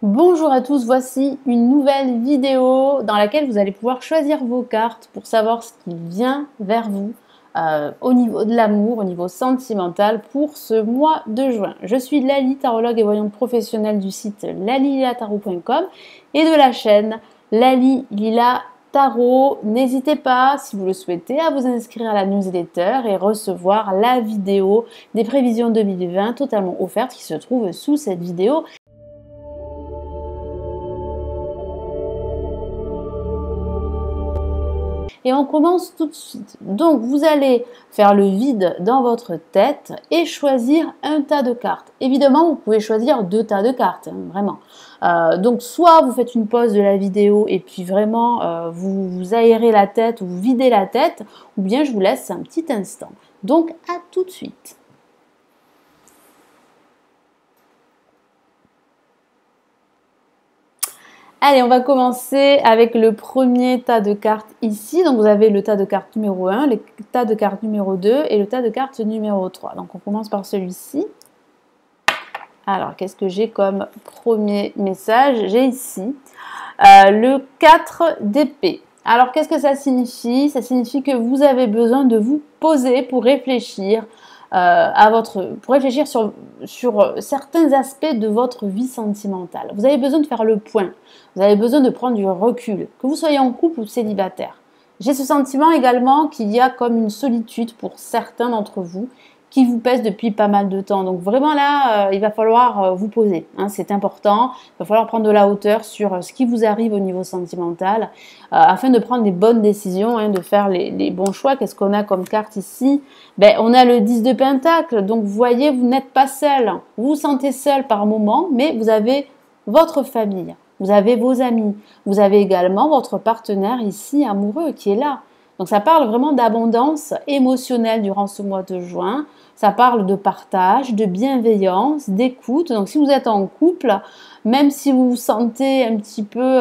Bonjour à tous, voici une nouvelle vidéo dans laquelle vous allez pouvoir choisir vos cartes pour savoir ce qui vient vers vous au niveau de l'amour, au niveau sentimental pour ce mois de juin. Je suis Lali, tarologue et voyante professionnelle du site lalililatarot.com et de la chaîne Lali Lila Tarot. N'hésitez pas, si vous le souhaitez, à vous inscrire à la newsletter et recevoir la vidéo des prévisions 2020 totalement offerte qui se trouve sous cette vidéo. Et on commence tout de suite. Donc, vous allez faire le vide dans votre tête et choisir un tas de cartes. Évidemment, vous pouvez choisir deux tas de cartes, hein, vraiment. Donc, soit vous faites une pause de la vidéo et puis vraiment vous aérez la tête ou vous videz la tête, ou bien je vous laisse un petit instant. Donc, à tout de suite. Allez, on va commencer avec le premier tas de cartes ici. Donc, vous avez le tas de cartes numéro 1, le tas de cartes numéro 2 et le tas de cartes numéro 3. Donc, on commence par celui-ci. Alors, qu'est-ce que j'ai comme premier message? J'ai ici le 4 d'épée. Alors, qu'est-ce que ça signifie? Ça signifie que vous avez besoin de vous poser pour réfléchir sur certains aspects de votre vie sentimentale. Vous avez besoin de faire le point. Vous avez besoin de prendre du recul, que vous soyez en couple ou célibataire. J'ai ce sentiment également qu'il y a comme une solitude pour certains d'entre vous qui vous pèse depuis pas mal de temps. Donc vraiment là, il va falloir vous poser. Hein, c'est important. Il va falloir prendre de la hauteur sur ce qui vous arrive au niveau sentimental afin de prendre les bonnes décisions, hein, de faire les bons choix. Qu'est-ce qu'on a comme carte ici? On a le 10 de Pentacle. Donc vous voyez, vous n'êtes pas seul. Vous vous sentez seul par moment, mais vous avez votre famille. Vous avez vos amis. Vous avez également votre partenaire ici amoureux qui est là. Donc ça parle vraiment d'abondance émotionnelle durant ce mois de juin. Ça parle de partage, de bienveillance, d'écoute. Donc si vous êtes en couple, même si vous vous sentez un petit peu,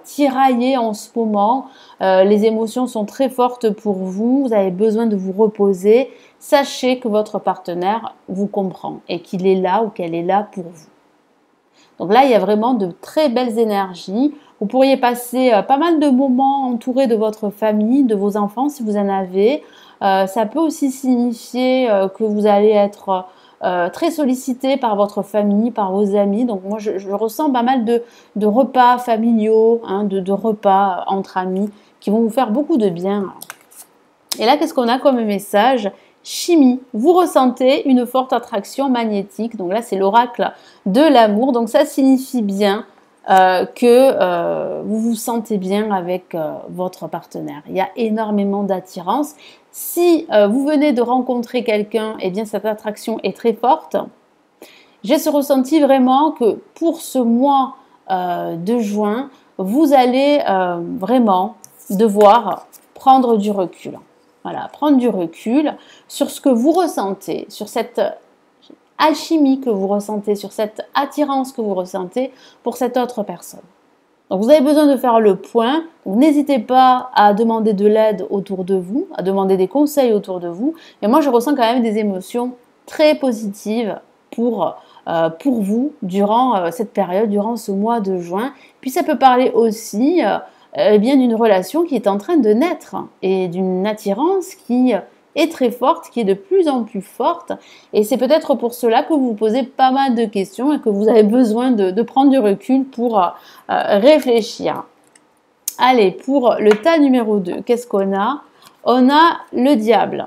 tiraillé en ce moment, les émotions sont très fortes pour vous, vous avez besoin de vous reposer, sachez que votre partenaire vous comprend et qu'il est là ou qu'elle est là pour vous. Donc là, il y a vraiment de très belles énergies. Vous pourriez passer pas mal de moments entourés de votre famille, de vos enfants si vous en avez. Ça peut aussi signifier que vous allez être très sollicité par votre famille, par vos amis. Donc moi, je ressens pas mal de repas familiaux, hein, de repas entre amis qui vont vous faire beaucoup de bien. Et là, qu'est-ce qu'on a comme message? Chimie, vous ressentez une forte attraction magnétique. Donc là, c'est l'oracle de l'amour. Donc ça signifie bien que vous vous sentez bien avec votre partenaire. Il y a énormément d'attirance. Si vous venez de rencontrer quelqu'un, eh bien cette attraction est très forte. J'ai ce ressenti vraiment que pour ce mois de juin, vous allez vraiment devoir prendre du recul. Voilà, prendre du recul sur ce que vous ressentez, sur cette alchimie que vous ressentez, sur cette attirance que vous ressentez pour cette autre personne. Donc vous avez besoin de faire le point. N'hésitez pas à demander de l'aide autour de vous, à demander des conseils autour de vous. Mais moi, je ressens quand même des émotions très positives pour vous durant cette période, durant ce mois de juin. Puis ça peut parler aussi bien d'une relation qui est en train de naître et d'une attirance qui est très forte, qui est de plus en plus forte. Et c'est peut-être pour cela que vous vous posez pas mal de questions et que vous avez besoin de prendre du recul pour réfléchir. Allez, pour le tas numéro 2, qu'est-ce qu'on a? On a le diable.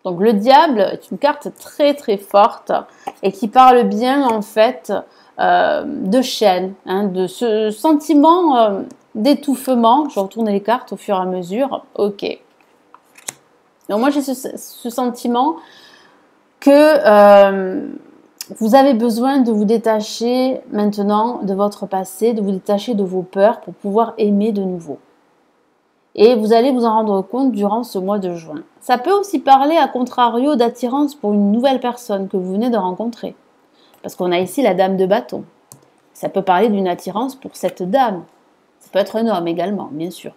Donc le diable est une carte très très forte et qui parle bien en fait de chaîne, hein, de ce sentiment d'étouffement. Je retourne les cartes au fur et à mesure. Ok. Donc moi j'ai ce sentiment que vous avez besoin de vous détacher maintenant de votre passé, de vous détacher de vos peurs pour pouvoir aimer de nouveau. Et vous allez vous en rendre compte durant ce mois de juin. Ça peut aussi parler à contrario d'attirance pour une nouvelle personne que vous venez de rencontrer. Parce qu'on a ici la dame de bâton. Ça peut parler d'une attirance pour cette dame. Ça peut être un homme également, bien sûr.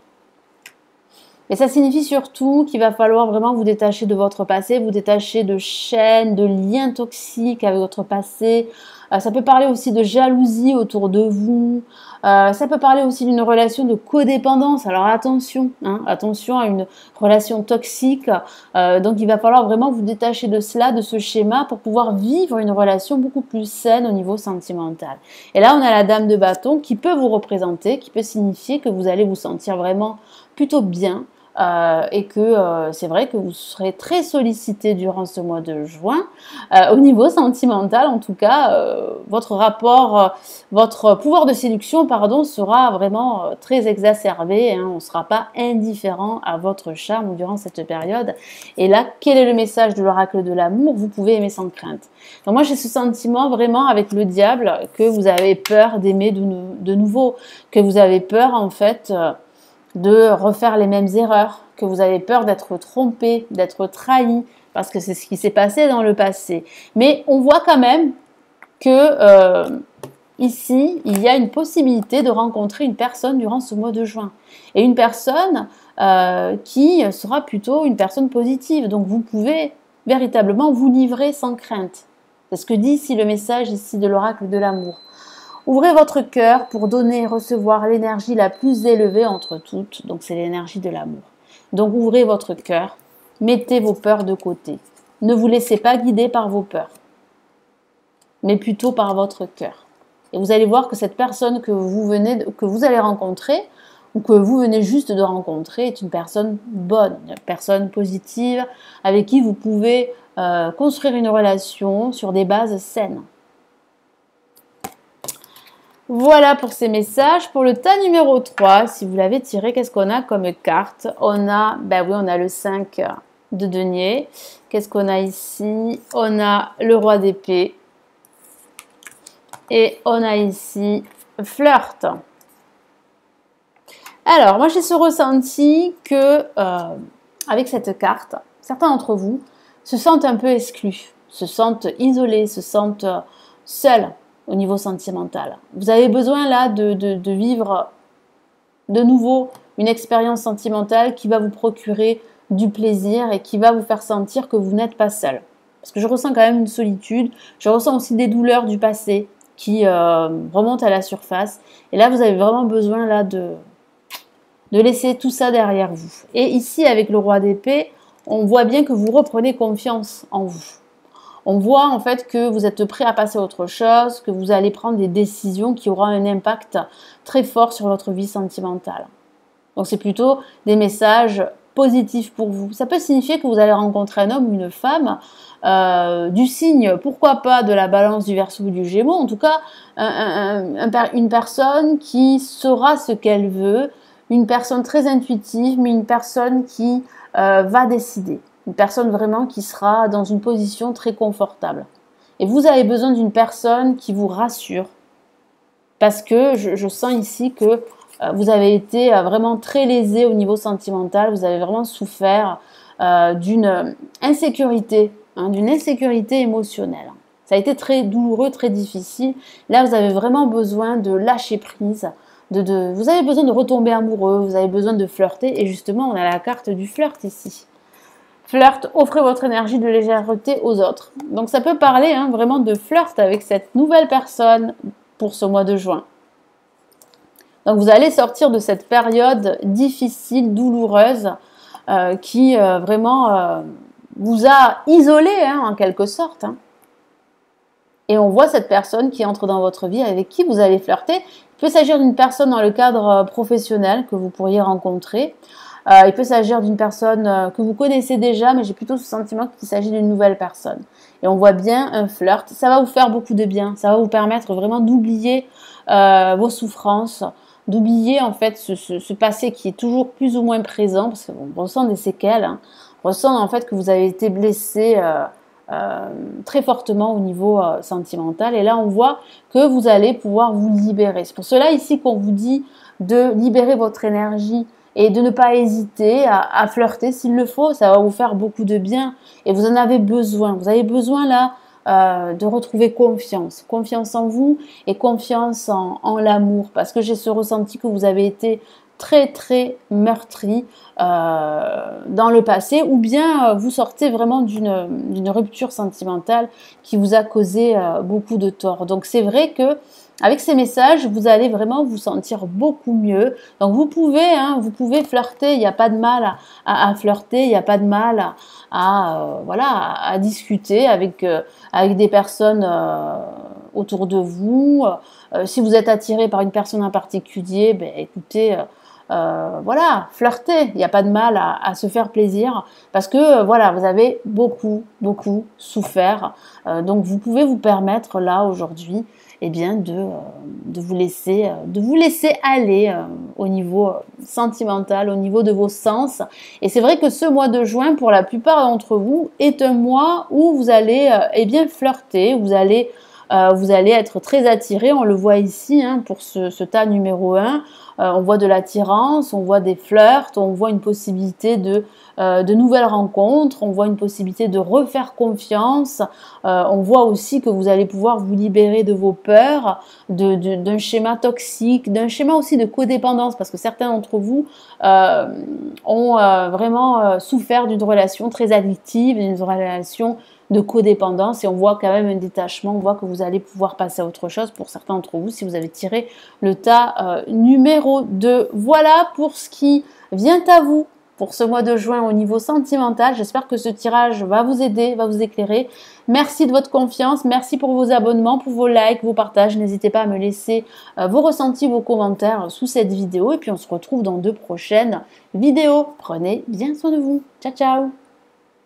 Et ça signifie surtout qu'il va falloir vraiment vous détacher de votre passé, vous détacher de chaînes, de liens toxiques avec votre passé, Ça peut parler aussi de jalousie autour de vous. Ça peut parler aussi d'une relation de codépendance. Alors attention, hein, attention à une relation toxique. Donc il va falloir vraiment vous détacher de cela, de ce schéma, pour pouvoir vivre une relation beaucoup plus saine au niveau sentimental. Et là, on a la dame de bâton qui peut vous représenter, qui peut signifier que vous allez vous sentir vraiment plutôt bien. Et que c'est vrai que vous serez très sollicité durant ce mois de juin. Au niveau sentimental, en tout cas, votre rapport, votre pouvoir de séduction, pardon, sera vraiment très exacerbé. Hein, on ne sera pas indifférent à votre charme durant cette période. Et là, quel est le message de l'oracle de l'amour? Vous pouvez aimer sans crainte. Donc moi, j'ai ce sentiment vraiment avec le diable que vous avez peur d'aimer de nouveau, que vous avez peur en fait de refaire les mêmes erreurs, que vous avez peur d'être trompé, d'être trahi, parce que c'est ce qui s'est passé dans le passé. Mais on voit quand même que ici, il y a une possibilité de rencontrer une personne durant ce mois de juin. Et une personne qui sera plutôt une personne positive. Donc vous pouvez véritablement vous livrer sans crainte. C'est ce que dit ici le message ici de l'oracle de l'amour. Ouvrez votre cœur pour donner et recevoir l'énergie la plus élevée entre toutes. Donc c'est l'énergie de l'amour. Donc ouvrez votre cœur, mettez vos peurs de côté. Ne vous laissez pas guider par vos peurs, mais plutôt par votre cœur. Et vous allez voir que cette personne que vous allez rencontrer, ou que vous venez juste de rencontrer, est une personne bonne, une personne positive, avec qui vous pouvez construire une relation sur des bases saines. Voilà pour ces messages. Pour le tas numéro 3, si vous l'avez tiré, qu'est-ce qu'on a comme carte? On a, ben oui, on a le 5 de denier. Qu'est-ce qu'on a ici? On a le roi d'épée. Et on a ici flirt. Alors, moi j'ai ce ressenti que, avec cette carte, certains d'entre vous se sentent un peu exclus, se sentent isolés, se sentent seuls au niveau sentimental. Vous avez besoin là de vivre de nouveau une expérience sentimentale qui va vous procurer du plaisir et qui va vous faire sentir que vous n'êtes pas seul. Parce que je ressens quand même une solitude, je ressens aussi des douleurs du passé qui remontent à la surface. Et là, vous avez vraiment besoin là de laisser tout ça derrière vous. Et ici, avec le roi d'épée, on voit bien que vous reprenez confiance en vous. On voit en fait que vous êtes prêt à passer à autre chose, que vous allez prendre des décisions qui auront un impact très fort sur votre vie sentimentale. Donc c'est plutôt des messages positifs pour vous. Ça peut signifier que vous allez rencontrer un homme ou une femme du signe, pourquoi pas de la balance, du Verseau ou du Gémeaux, en tout cas une personne qui saura ce qu'elle veut, une personne très intuitive, mais une personne qui va décider. Une personne vraiment qui sera dans une position très confortable. Et vous avez besoin d'une personne qui vous rassure. Parce que je sens ici que vous avez été vraiment très lésé au niveau sentimental. Vous avez vraiment souffert d'une insécurité, d'une insécurité émotionnelle. Ça a été très douloureux, très difficile. Là, vous avez vraiment besoin de lâcher prise. Vous avez besoin de retomber amoureux. Vous avez besoin de flirter. Et justement, on a la carte du flirt ici. Flirt, offrez votre énergie de légèreté aux autres. Donc ça peut parler vraiment de flirt avec cette nouvelle personne pour ce mois de juin. Donc vous allez sortir de cette période difficile, douloureuse, qui vraiment vous a isolé en quelque sorte. Et on voit cette personne qui entre dans votre vie, avec qui vous allez flirter. Il peut s'agir d'une personne dans le cadre professionnel que vous pourriez rencontrer. Il peut s'agir d'une personne que vous connaissez déjà, mais j'ai plutôt ce sentiment qu'il s'agit d'une nouvelle personne. Et on voit bien un flirt. Ça va vous faire beaucoup de bien. Ça va vous permettre vraiment d'oublier vos souffrances, d'oublier en fait ce passé qui est toujours plus ou moins présent, parce qu'on ressent des séquelles. On ressent en fait que vous avez été blessé très fortement au niveau sentimental. Et là, on voit que vous allez pouvoir vous libérer. C'est pour cela ici qu'on vous dit de libérer votre énergie et de ne pas hésiter à flirter s'il le faut. Ça va vous faire beaucoup de bien et vous en avez besoin. Vous avez besoin là de retrouver confiance. Confiance en vous et confiance en l'amour, parce que j'ai ce ressenti que vous avez été très meurtri dans le passé, ou bien vous sortez vraiment d'une rupture sentimentale qui vous a causé beaucoup de tort. Donc c'est vrai que avec ces messages, vous allez vraiment vous sentir beaucoup mieux. Donc vous pouvez flirter, il n'y a pas de mal à flirter, il n'y a pas de mal voilà, à discuter avec des personnes autour de vous. Si vous êtes attiré par une personne en particulier, ben, écoutez, voilà, flirter, il n'y a pas de mal à se faire plaisir parce que voilà, vous avez beaucoup souffert. Donc vous pouvez vous permettre là aujourd'hui eh bien, de vous laisser aller au niveau sentimental, au niveau de vos sens. Et c'est vrai que ce mois de juin, pour la plupart d'entre vous, est un mois où vous allez eh bien, flirter, vous allez être très attiré, on le voit ici hein, pour ce tas numéro 1. On voit de l'attirance, on voit des flirts, on voit une possibilité de nouvelles rencontres, on voit une possibilité de refaire confiance, on voit aussi que vous allez pouvoir vous libérer de vos peurs, d'un schéma toxique, d'un schéma aussi de codépendance, parce que certains d'entre vous ont vraiment souffert d'une relation très addictive, d'une relation de codépendance, et on voit quand même un détachement, on voit que vous allez pouvoir passer à autre chose pour certains d'entre vous si vous avez tiré le tas numéro 2. Voilà pour ce qui vient à vous pour ce mois de juin au niveau sentimental. J'espère que ce tirage va vous aider, va vous éclairer. Merci de votre confiance, merci pour vos abonnements, pour vos likes, vos partages. N'hésitez pas à me laisser vos ressentis, vos commentaires sous cette vidéo, et puis on se retrouve dans de prochaines vidéos. Prenez bien soin de vous. Ciao, ciao!